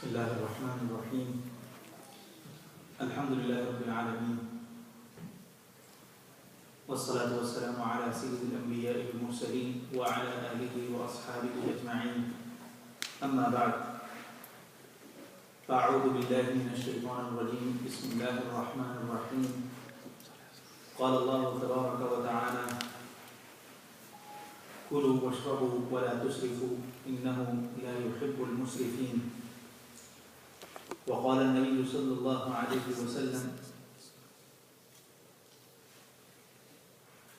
بسم الله الرحمن الرحيم الحمد لله رب العالمين والصلاة والسلام على سيد الأنبياء والمرسلين وعلى آله وأصحابه أجمعين أما بعد فأعوذ بالله من الشيطان الرجيم بسم الله الرحمن الرحيم قال الله تبارك وتعالى كلوا واشربوا ولا تسرفوا إنه لا يحب المسرفين وقال النبي صلى الله عليه وسلم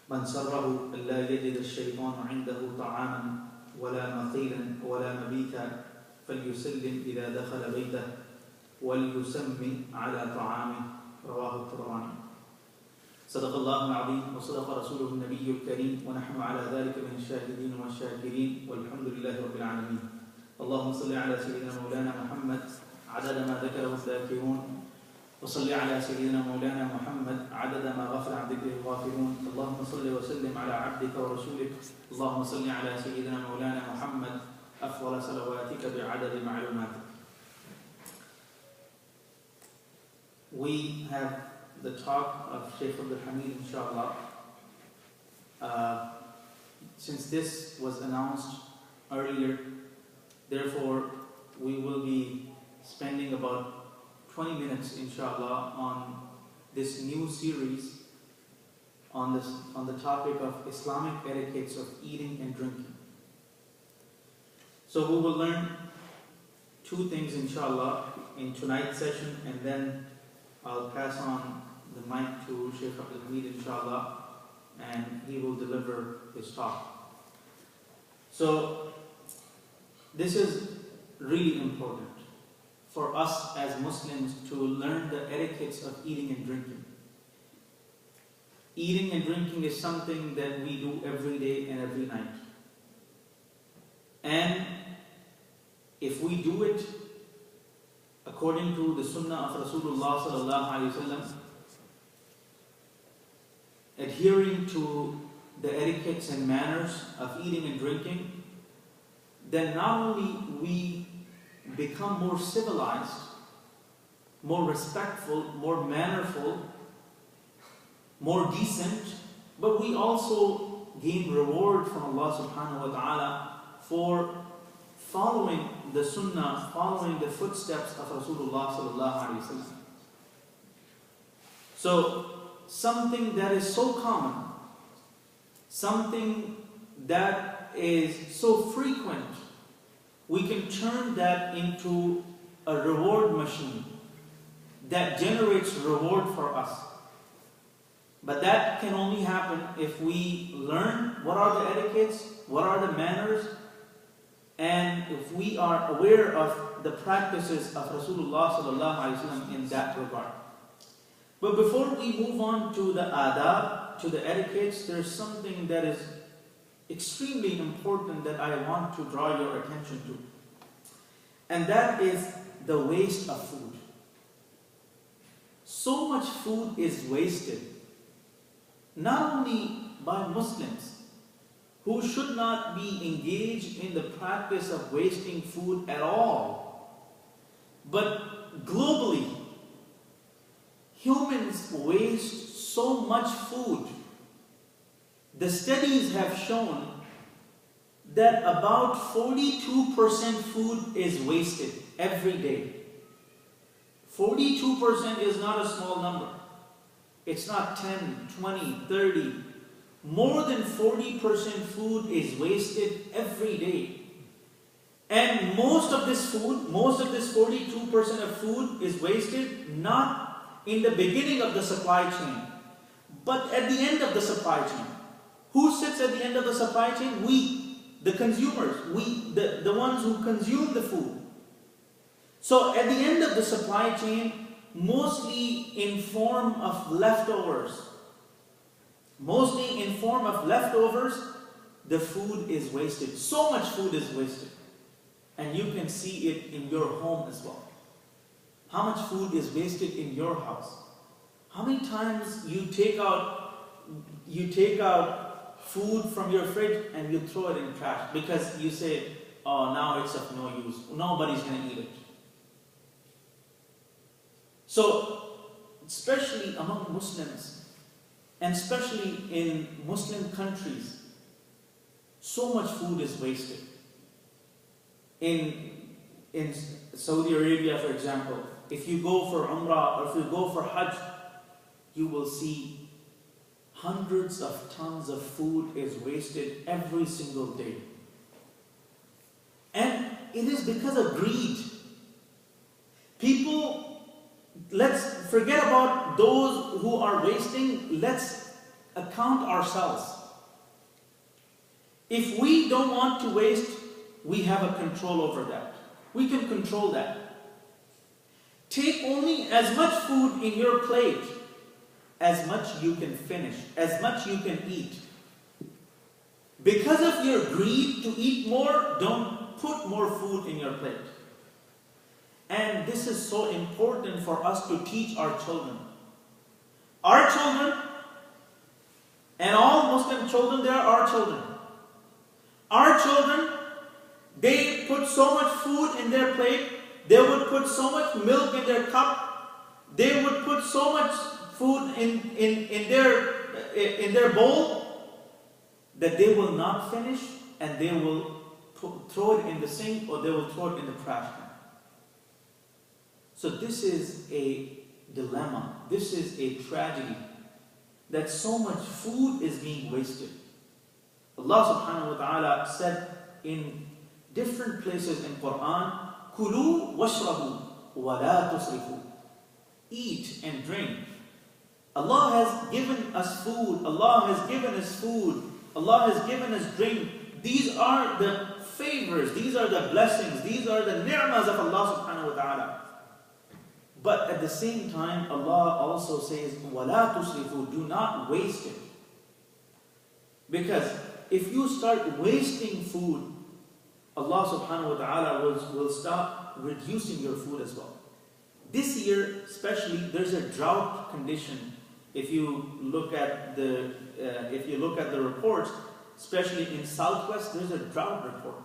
من سره ألا يجد الشيطان عنده طعاما ولا مقيلا ولا مبيتا فليسلم إذا دخل بيته وليسمي على طعامه رواه الطبراني صدق الله العظيم وصدق رسوله النبي الكريم ونحن على ذلك من الشاهدين والشاكرين والحمد لله رب العالمين اللهم صل على سيدنا مولانا محمد عدد ما ذكره الذاكرون وصل على سيدنا مولانا محمد عدد ما غفل عن ذكره الغافلون اللهم صل وسلم على عبدك ورسولك اللهم صل على سيدنا مولانا محمد أفضل صلواتك بعدد معلوماتك. We have the talk of Shaykh Abdul Hamid inshallah. Since this was announced earlier, therefore we will be spending about 20 minutes inshallah on this new series on the topic of Islamic etiquettes of eating and drinking. So we will learn two things inshallah in tonight's session, and then I'll pass on the mic to Shaykh Abdul Hamid inshallah, and he will deliver his talk. So this is really important for us as Muslims to learn the etiquettes of eating and drinking. Eating and drinking is something that we do every day and every night. And if we do it according to the sunnah of Rasulullah sallallahu alaihi wasallam, adhering to the etiquettes and manners of eating and drinking, then not only we become more civilized, more respectful, more mannerful, more decent, but we also gain reward from Allah subhanahu wa ta'ala for following the sunnah, following the footsteps of Rasulullah sallallahu alaihi wasallam. So something that is so common, something that is so frequent, we can turn that into a reward machine that generates reward for us. But that can only happen if we learn what are the etiquettes, what are the manners, and if we are aware of the practices of Rasulullah sallallahu alaihi wasallam in that regard. But before we move on to the adab, to the etiquettes, there's something that is extremely important that I want to draw your attention to. And that is the waste of food. So much food is wasted, not only by Muslims, who should not be engaged in the practice of wasting food at all, but globally, humans waste so much food. The studies have shown that about 42% food is wasted every day. 42% is not a small number. It's not 10, 20, 30. More than 40% food is wasted every day. And most of this food, most of this 42% of food is wasted not in the beginning of the supply chain, but at the end of the supply chain. Who sits at the end of the supply chain? We, the consumers, we, the ones who consume the food. So at the end of the supply chain, mostly in form of leftovers, the food is wasted. So much food is wasted. And you can see it in your home as well. How much food is wasted in your house? How many times you take out food from your fridge and you throw it in trash because you say, oh, now it's of no use. Nobody's going to eat it. So, especially among Muslims, and especially in Muslim countries, so much food is wasted. In Saudi Arabia, for example, if you go for Umrah or if you go for Hajj, you will see hundreds of tons of food is wasted every single day. And it is because of greed. People, let's forget about those who are wasting, let's account ourselves. If we don't want to waste, we have a control over that. We can control that. Take only as much food in your plate as much you can finish, as much you can eat. Because of your greed to eat more, don't put more food in your plate. And this is so important for us to teach our children. Our children, and all Muslim children, they are our children. Our children, they put so much food in their plate, they would put so much milk in their cup, they would put so much food in their bowl that they will not finish, and they will throw it in the sink or they will throw it in the trash can. So this is a dilemma. This is a tragedy that so much food is being wasted. Allah subhanahu wa ta'ala said in different places in Quran, Kulu washrabu wa la tusrifu. Eat and drink. Allah has given us food. Allah has given us food. Allah has given us drink. These are the favors. These are the blessings. These are the ni'mas of Allah subhanahu wa ta'ala. But at the same time, Allah also says, وَلَا تُسْرِفُوا. Do not waste it. Because if you start wasting food, Allah subhanahu wa ta'ala will stop reducing your food as well. This year, especially, there's a drought condition. If you look at the reports, especially in Southwest, there's a drought report.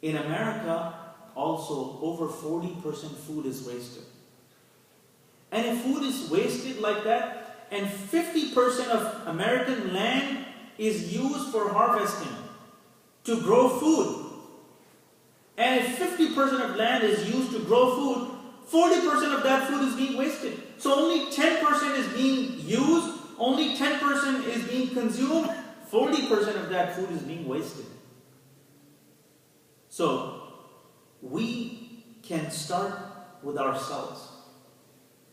In America, also over 40% food is wasted. And if food is wasted like that, and 50% of American land is used for harvesting to grow food, and if 50% of land is used to grow food, 40% of that food is being wasted. So only 10% is being used, only 10% is being consumed, 40% of that food is being wasted. So we can start with ourselves.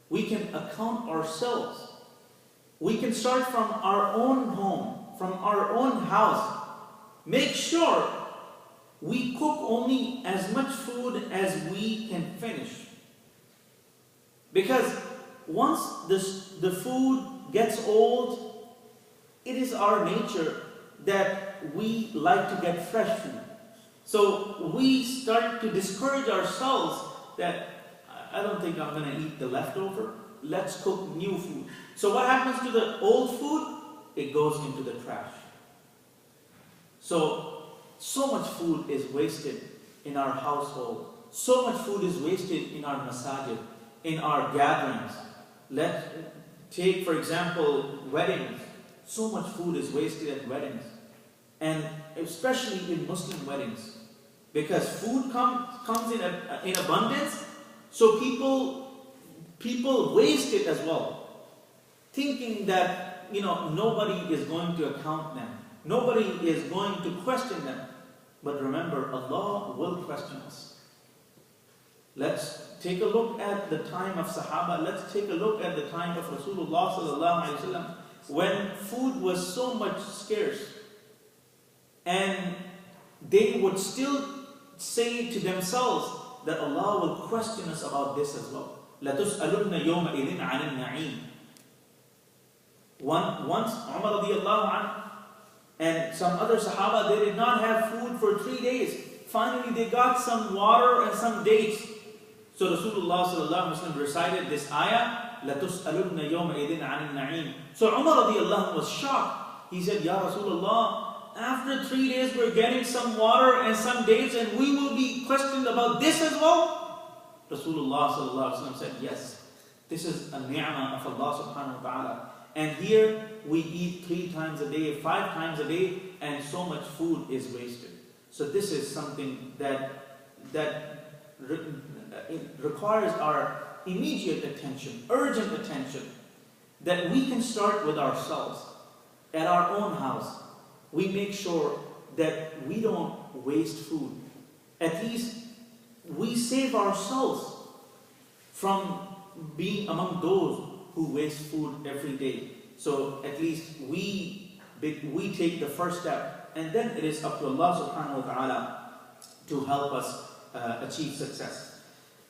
We can account ourselves. We can start from our own home, from our own house. Make sure we cook only as much food as we can finish. Because once the food gets old, it is our nature that we like to get fresh food. So we start to discourage ourselves that I don't think I'm going to eat the leftover. Let's cook new food. So what happens to the old food? It goes into the trash. So much food is wasted in our household. So much food is wasted in our masajid, in our gatherings. Let's take, for example, weddings. So much food is wasted at weddings. And especially in Muslim weddings. Because food comes in abundance, so people waste it as well. Thinking that, nobody is going to account them. Nobody is going to question them. But remember, Allah will question us. Let's take a look at the time of Sahaba. Let's take a look at the time of Rasulullah sallallahu alaihi wasallam, when food was so much scarce. And they would still say to themselves that Allah will question us about this as well. لَتُسْأَلُنَّ يَوْمَئِذٍ عَنِ النَّعِيمِ. Once Umar radiallahu anhu and some other Sahaba, they did not have food for 3 days. Finally, they got some water and some dates. So Rasulullah sallallahu alaihi wasallam recited this ayah, لَتُسْأَلُنَّ يَوْمَئِذٍ عَنِ النَّعِيمِ. So Umar radiallahu anhu was shocked. He said, Ya Rasulullah, after 3 days we're getting some water and some dates and we will be questioned about this as well? Rasulullah sallallahu alaihi wasallam said, yes. This is a ni'mah of Allah subhanahu wa ta'ala. And here we eat 3 times a day, 5 times a day, and so much food is wasted. So this is something that requires our immediate attention, urgent attention, that we can start with ourselves. At our own house, we make sure that we don't waste food. At least we save ourselves from being among those who waste food every day. So at least we take the first step, and then it is up to Allah subhanahu wa ta'ala to help us achieve success.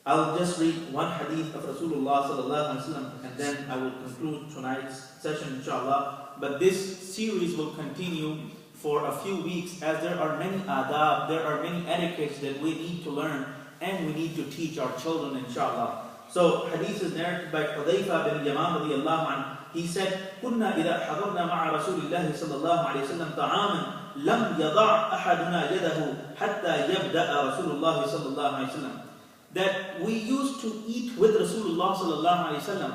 I'll just read one hadith of Rasulullah sallallahu alaihi wasallam, and then I will conclude tonight's session, inshallah. But this series will continue for a few weeks, as there are many adab, there are many etiquettes that we need to learn and we need to teach our children, inshallah. So, hadith is narrated by Hudayfa bin Yaman radiyallahu anhu. He said, كنا إذا حضرنا مع رسول الله صلى الله عليه وسلم طعاما لم يضع أحدنا يده حتى يبدأ رسول الله صلى الله عليه وسلم. That we used to eat with Rasulullah sallallahu alaihi wasallam,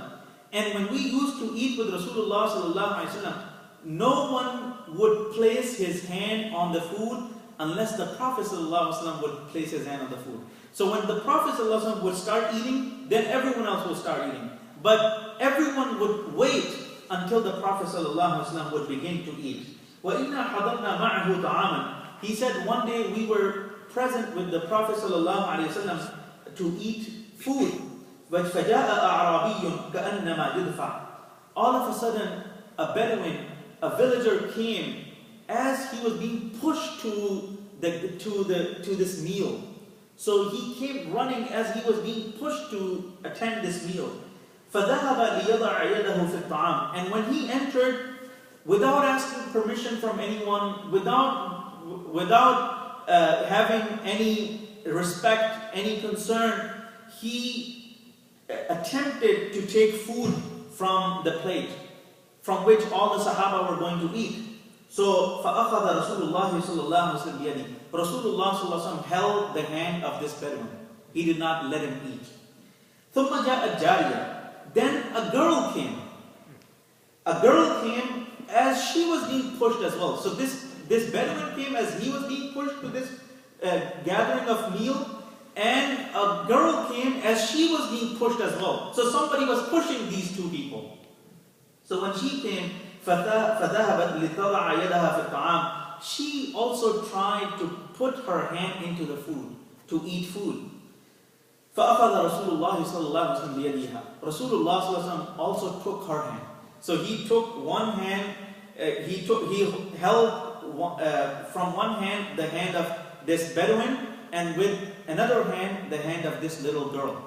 and when we used to eat with Rasulullah sallallahu alaihi wasallam, no one would place his hand on the food unless the Prophet sallallahu alaihi wasallam would place his hand on the food. So when the Prophet sallallahu alaihi wasallam would start eating, then everyone else would start eating. But everyone would wait until the Prophet sallallahu alaihi wasallam would begin to eat. وَإِنَّا حَضَرْنَا مَعَهُ طَعَامًا. He said one day we were present with the Prophet sallallahu alaihi wasallam to eat food. فَجَاءَ أَعْرَابِيٌّ كَأَنَّمَا يُدْفَعُ. All of a sudden, a Bedouin, a villager came as he was being pushed to this meal. So he came running as he was being pushed to attend this meal. فَذَهَبَ لِيَضَعَ يَدَهُ فِي الطَّعَامِ. And when he entered, without asking permission from anyone, without having any respect, any concern, he attempted to take food from the plate from which all the Sahaba were going to eat. So, فَأَخَذَ رَسُولُ اللَّهِ صَلَّى اللَّهُ عَلَيْهِ وَسَلَّمَ بِيَدِهِ. Rasulullah sallallahu alaihi wasallam held the hand of this Bedouin. He did not let him eat. ثُمَّ جَاءَ الجَّارِيَةُ. Then a girl came. A girl came as she was being pushed as well. So this Bedouin came as he was being pushed to this gathering of meal, and a girl came as she was being pushed as well. So somebody was pushing these two people. So when she came, فَذَهَبَتْ لِتَضَعَ يَدَهَا فِي الطَّعَامِ. She also tried to put her hand into the food, to eat food. فَأَخَذَ رَسُولُ اللَّهِ صَلَّى اللَّهُ عَلَيْهِ وَسَلَّمَ بِيَدِهَا. Rasulullah sallallahu alaihi wasallam also took her hand. So he took one hand, he held from one hand the hand of this Bedouin, and with another hand the hand of this little girl.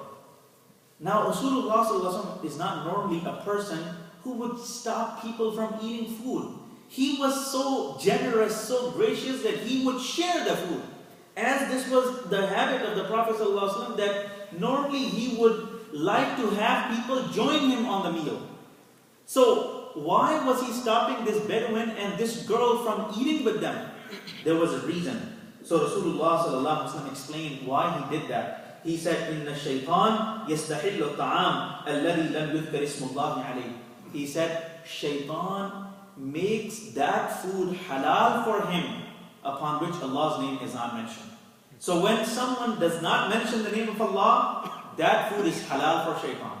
Now Rasulullah sallallahu alaihi wasallam is not normally a person who would stop people from eating food. He was so generous, so gracious that he would share the food. As this was the habit of the Prophet ﷺ, that normally he would like to have people join him on the meal. So why was he stopping this Bedouin and this girl from eating with them? There was a reason. So Rasulullah ﷺ explained why he did that. He said, إِنَّ الشَّيْطَانِ يَسْتَحِلُّ الطَّعَامِ الَّذِي لَمْ يُذْكَرِ اسْمُ اللَّهِ عَلَيْهِ. He said, Shaitan makes that food halal for him upon which Allah's name is not mentioned. So when someone does not mention the name of Allah, that food is halal for Shaitan.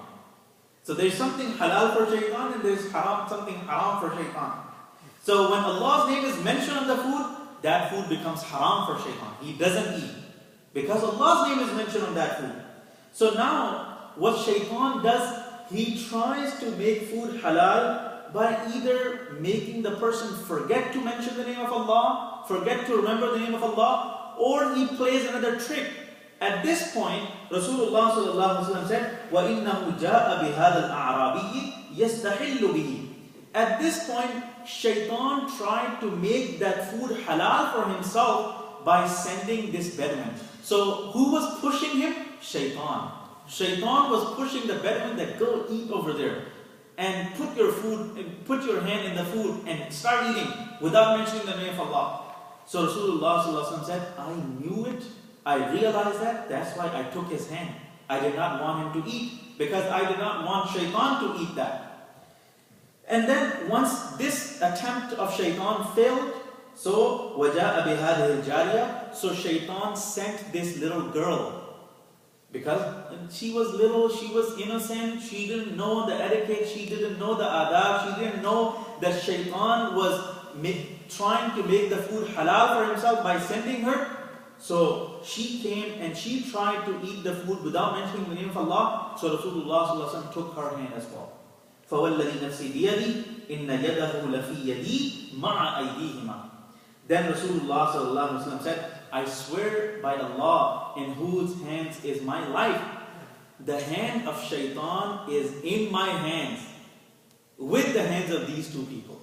So there's something halal for Shaitan and there's something haram for Shaitan. So when Allah's name is mentioned on the food, that food becomes haram for Shaitan. He doesn't eat because Allah's name is mentioned on that food. So now what Shaitan does, he tries to make food halal by either making the person forget to mention the name of Allah, forget to remember the name of Allah, or he plays another trick. At this point, Rasulullah sallallahu alaihi wasallam said, وَإِنَّهُ جَاءَ بِهَذَا الْأَعْرَابِيِّ يَسْتَحِلُّ بِهِ. At this point, Shaitan tried to make that food halal for himself by sending this Bedouin. So who was pushing him? Shaitan. Shaitan was pushing the Bedouin that go eat over there and put your hand in the food and start eating without mentioning the name of Allah. So Rasulullah sallallahu alaihi wasallam said, I knew it, I realized that, that's why I took his hand. I did not want him to eat because I did not want shaitan to eat that. And then once this attempt of shaitan failed, so وَجَاءَ بِهَذِهِ الْجَارِيَةِ, so shaitan sent this little girl. Because she was little, she was innocent, she didn't know the etiquette, she didn't know the adab, she didn't know that shaitan was trying to make the food halal for himself by sending her. So she came and she tried to eat the food without mentioning the name of Allah. So Rasulullah took her hand as well. فَوَالَّذِي نَفْسِي بِيَدِي إِنَّ يَدَهُ لَفِي يَدِي مَعَ أَيْدِيهِمَا. Then Rasulullah said, I swear by Allah in whose hands is my life, the hand of shaitan is in my hands, with the hands of these two people.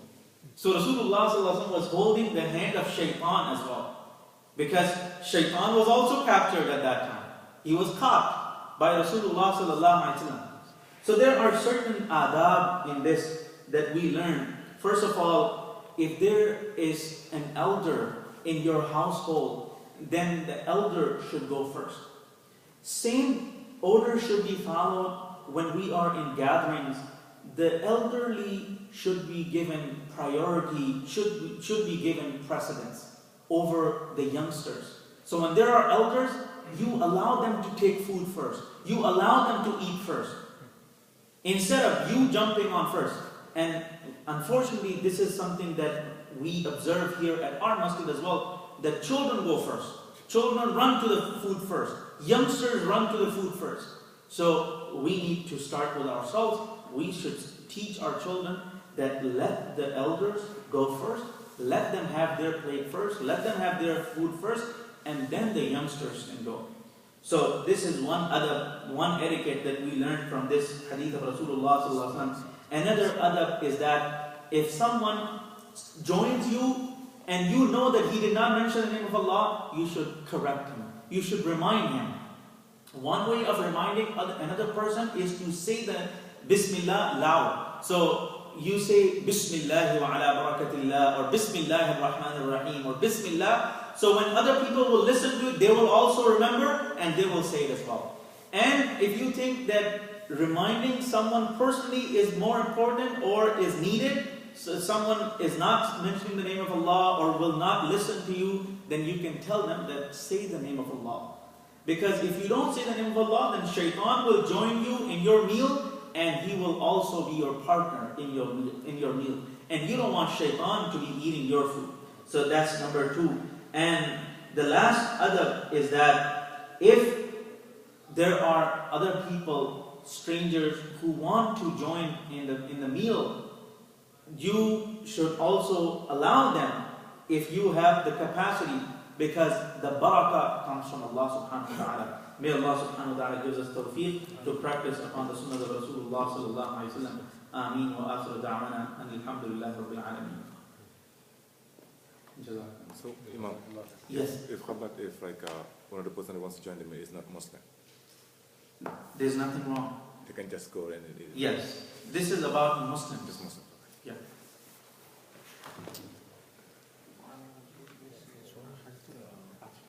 So Rasulullah was holding the hand of shaitan as well. Because shaitan was also captured at that time. He was caught by Rasulullah. So there are certain adab in this that we learn. First of all, if there is an elder in your household, then the elder should go first. Same order should be followed when we are in gatherings. The elderly should be given priority, should be given precedence over the youngsters. So when there are elders, you allow them to take food first. You allow them to eat first. Instead of you jumping on first. And unfortunately, this is something that we observe here at our masjid as well. That children go first. Children run to the food first. Youngsters run to the food first. So we need to start with ourselves. We should teach our children that let the elders go first. Let them have their plate first. Let them have their food first. And then the youngsters can go. So this is one etiquette that we learned from this hadith of Rasulullah. Another adab is that if someone joins you and you know that he did not mention the name of Allah, you should correct him. You should remind him. One way of reminding another person is to say the Bismillah loud. So you say Bismillah wa ala barakatillah, or Bismillah ar-Rahman ar-Rahim, or Bismillah. So when other people will listen to it, they will also remember and they will say it as well. And if you think that reminding someone personally is more important or is needed, so someone is not mentioning the name of Allah or will not listen to you, then you can tell them that say the name of Allah. Because if you don't say the name of Allah, then shaitan will join you in your meal and he will also be your partner in your meal. And you don't want shaitan to be eating your food. So that's number 2. And the last adab is that if there are other people, strangers, who want to join in the meal, you should also allow them if you have the capacity, because the barakah comes from Allah subhanahu wa ta'ala. May Allah subhanahu wa ta'ala gives us tawfiq to practice upon the sunnah of Rasulullah sallallahu alayhi wa sallam. Ameen wa akhiru da'wana and alhamdulillah rabbil alameen. So, Imam, yes. If like one of the person who wants to join the meal is not Muslim, there's nothing wrong. they can just go and yes. This is about Muslims. Just Muslim.